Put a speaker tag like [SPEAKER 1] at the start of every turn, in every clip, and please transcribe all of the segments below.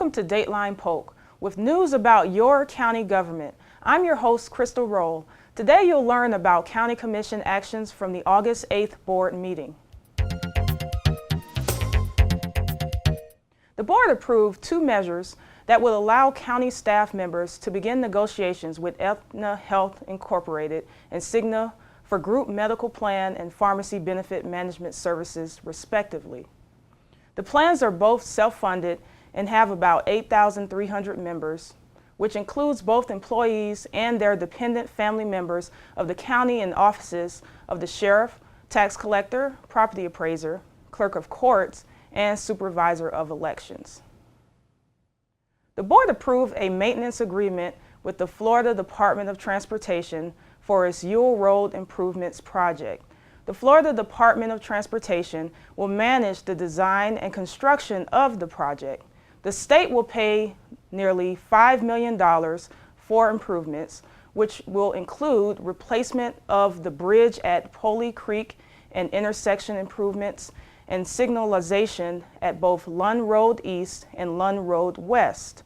[SPEAKER 1] Welcome to Dateline Polk, with news about your county government. I'm your host, Cristal Rolle. Today you'll learn about County Commission actions from the August 8th board meeting. The board approved two measures that will allow county staff members to begin negotiations with Aetna Health Incorporated and Cigna for group medical plan and pharmacy benefit management services, respectively. The plans are both self-funded and have about 8,300 members, which includes both employees and their dependent family members of the county and offices of the sheriff, tax collector, property appraiser, clerk of courts, and supervisor of elections. The board approved a maintenance agreement with the Florida Department of Transportation for its Ewell Road Improvements project. The Florida Department of Transportation will manage the design and construction of the project. The state will pay nearly $5 million for improvements, which will include replacement of the bridge at Polk Creek and intersection improvements and signalization at both Lund Road East and Lund Road West.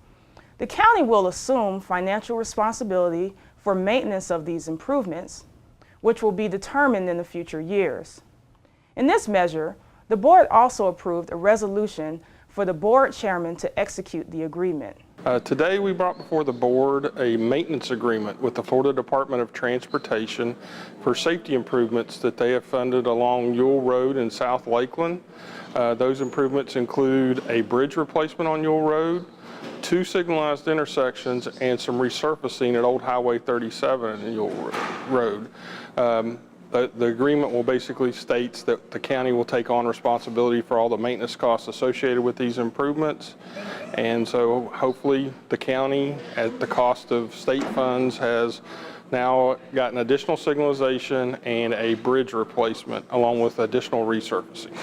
[SPEAKER 1] The county will assume financial responsibility for maintenance of these improvements, which will be determined in the future years. In this measure, the board also approved a resolution for the board chairman to execute the agreement.
[SPEAKER 2] Today we brought before the board a maintenance agreement with the Florida Department of Transportation for safety improvements that they have funded along Ewell Road in South Lakeland. Those improvements include a bridge replacement on Ewell Road, two signalized intersections, and some resurfacing at Old Highway 37 in Ewell Road. The agreement will basically states that the county will take on responsibility for all the maintenance costs associated with these improvements. And so hopefully the county, at the cost of state funds, has now gotten additional signalization and a bridge replacement along with additional resurfacing.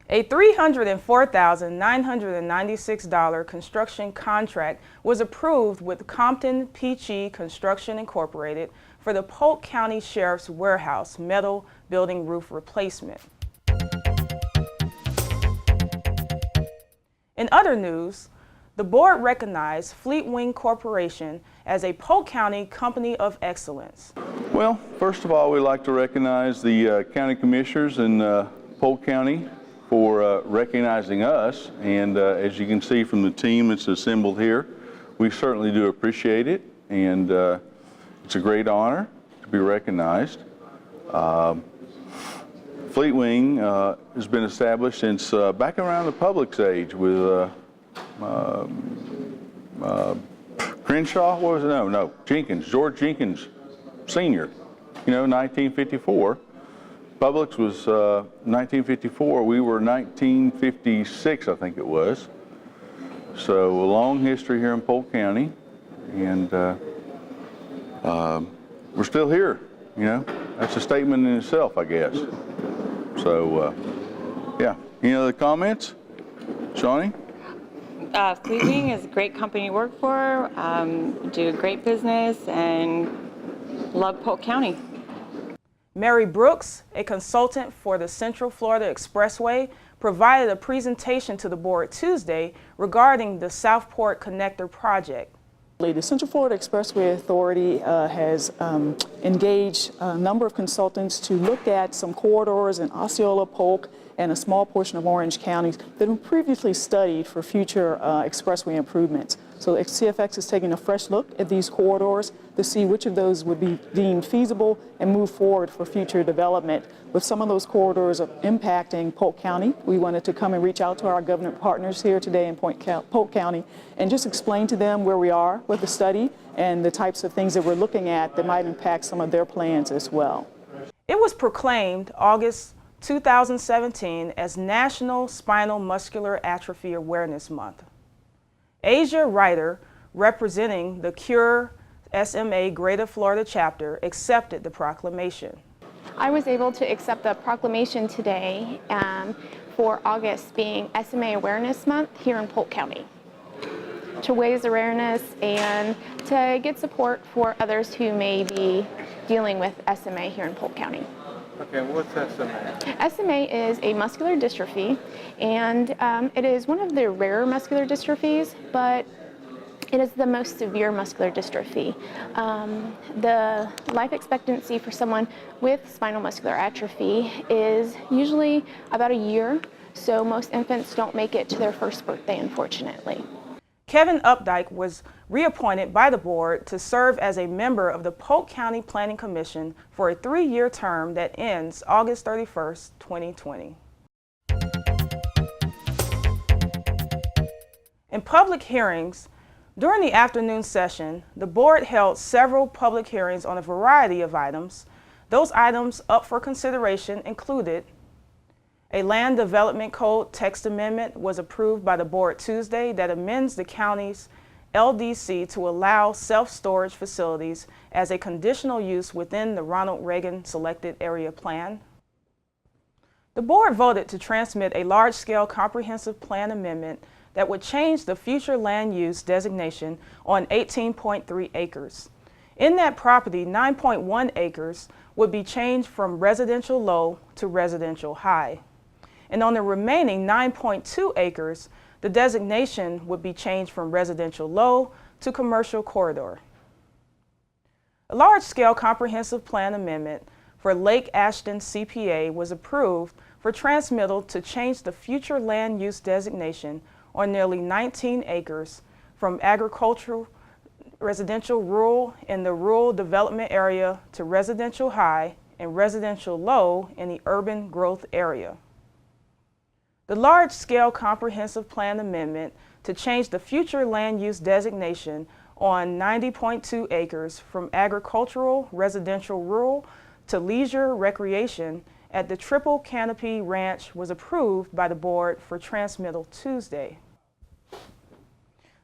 [SPEAKER 1] A $304,996 construction contract was approved with Compton Peachee Construction Incorporated for the Polk County Sheriff's Warehouse metal building roof replacement. In other news, the board recognized Fleetwing Corporation as a Polk County Company of Excellence.
[SPEAKER 3] Well, first of all, we'd like to recognize the county commissioners in Polk County for recognizing us, and as you can see from the team that's assembled here, we certainly do appreciate it, and it's a great honor to be recognized. Fleetwing has been established since back around the Public's age with Crenshaw, what was it? No, Jenkins, George Jenkins Sr., 1954. Publix was 1954, we were 1956, I think it was. So a long history here in Polk County, and we're still here, That's a statement in itself, I guess. So, yeah. Any other comments? Shawni?
[SPEAKER 4] Fleetwing is a great company to work for, do great business, and love Polk County.
[SPEAKER 1] Mary Brooks, a consultant for the Central Florida Expressway, provided a presentation to the board Tuesday regarding the Southport Connector project.
[SPEAKER 5] The Central Florida Expressway Authority has engaged a number of consultants to look at some corridors in Osceola, Polk, and a small portion of Orange counties that were previously studied for future expressway improvements. So CFX is taking a fresh look at these corridors to see which of those would be deemed feasible and move forward for future development. With some of those corridors impacting Polk County, we wanted to come and reach out to our government partners here today in Polk County and just explain to them where we are with the study and the types of things that we're looking at that might impact some of their plans as well.
[SPEAKER 1] It was proclaimed August 2017 as National Spinal Muscular Atrophy Awareness Month. Asia Reiter, representing the Cure SMA Greater Florida chapter, accepted the proclamation.
[SPEAKER 6] I was able to accept the proclamation today for August being SMA Awareness Month here in Polk County, to raise awareness and to get support for others who may be dealing with SMA here in Polk County.
[SPEAKER 7] Okay, what's SMA?
[SPEAKER 6] SMA is a muscular dystrophy, and it is one of the rarer muscular dystrophies, but it is the most severe muscular dystrophy. The life expectancy for someone with spinal muscular atrophy is usually about a year, so most infants don't make it to their first birthday, unfortunately.
[SPEAKER 1] Kevin Updike was reappointed by the board to serve as a member of the Polk County Planning Commission for a 3-year term that ends August 31st, 2020. In public hearings, during the afternoon session, the board held several public hearings on a variety of items. Those items up for consideration included a Land Development Code text amendment was approved by the board Tuesday that amends the county's LDC to allow self-storage facilities as a conditional use within the Ronald Reagan Selected Area Plan. The board voted to transmit a large-scale comprehensive plan amendment that would change the future land use designation on 18.3 acres. In that property, 9.1 acres would be changed from residential low to residential high. And on the remaining 9.2 acres, the designation would be changed from residential low to commercial corridor. A large-scale comprehensive plan amendment for Lake Ashton CPA was approved for transmittal to change the future land use designation on nearly 19 acres from agricultural, residential rural in the rural development area to residential high and residential low in the urban growth area. The large-scale comprehensive plan amendment to change the future land use designation on 90.2 acres from agricultural, residential rural to leisure recreation at the Triple Canopy Ranch was approved by the board for transmittal Tuesday.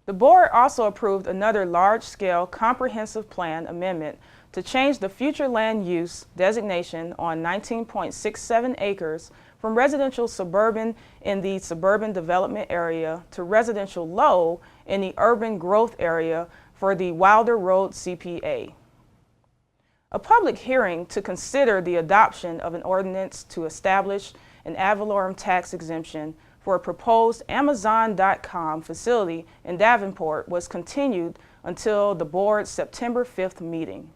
[SPEAKER 1] The board also approved another large-scale comprehensive plan amendment to change the future land use designation on 19.67 acres from residential suburban in the suburban development area to residential low in the urban growth area for the Wilder Road CPA. A public hearing to consider the adoption of an ordinance to establish an ad valorem tax exemption for a proposed Amazon.com facility in Davenport was continued until the board's September 5th meeting.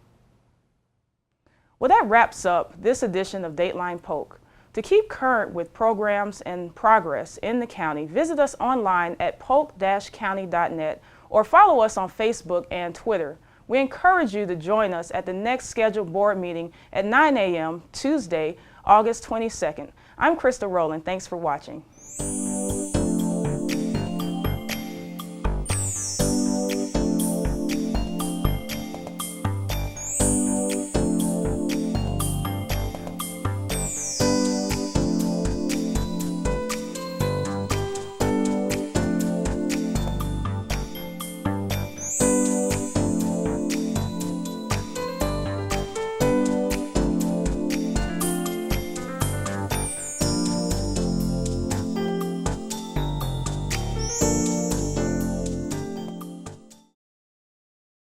[SPEAKER 1] Well, that wraps up this edition of Dateline Polk. To keep current with programs and progress in the county, visit us online at polk-county.net or follow us on Facebook and Twitter. We encourage you to join us at the next scheduled board meeting at 9 a.m. Tuesday, August 22nd. I'm Cristal Rolle. Thanks for watching.